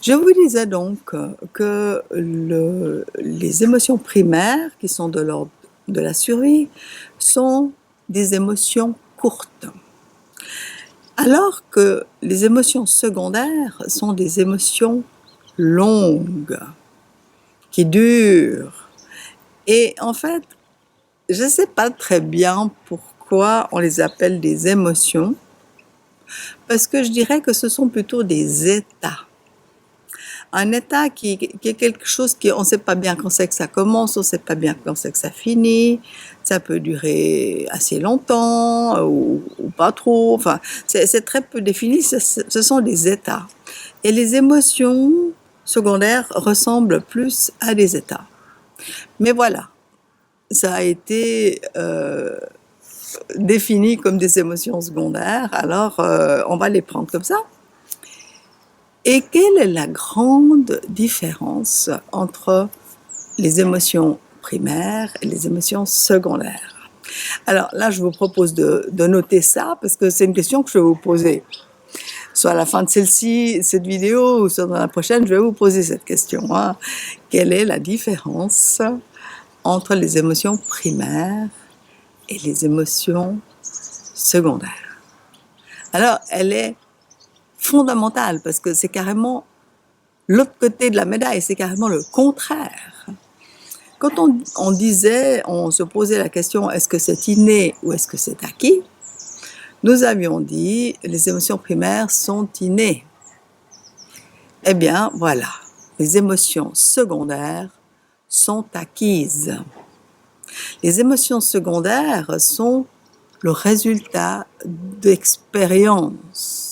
Je vous disais donc que les émotions primaires, qui sont de l'ordre de la survie, sont des émotions courtes, alors que les émotions secondaires sont des émotions longues, qui durent. Et en fait, je ne sais pas très bien pourquoi on les appelle des émotions, parce que je dirais que ce sont plutôt des états. Un état qui est quelque chose on ne sait pas bien quand c'est que ça commence, on ne sait pas bien quand c'est que ça finit, ça peut durer assez longtemps ou pas trop, enfin c'est très peu défini, ce sont des états. Et les émotions secondaires ressemblent plus à des états. Mais voilà, ça a été défini comme des émotions secondaires, alors on va les prendre comme ça. Et quelle est la grande différence entre les émotions primaires et les émotions secondaires? Alors là, je vous propose de noter ça parce que c'est une question que je vais vous poser. Soit à la fin de cette vidéo, ou soit dans la prochaine, je vais vous poser cette question. Quelle est la différence entre les émotions primaires et les émotions secondaires? Alors, elle est fondamentale parce que c'est carrément l'autre côté de la médaille, c'est carrément le contraire. Quand on se posait la question est-ce que c'est inné ou est-ce que c'est acquis, nous avions dit les émotions primaires sont innées. Eh bien voilà, les émotions secondaires sont acquises. Les émotions secondaires sont le résultat d'expériences.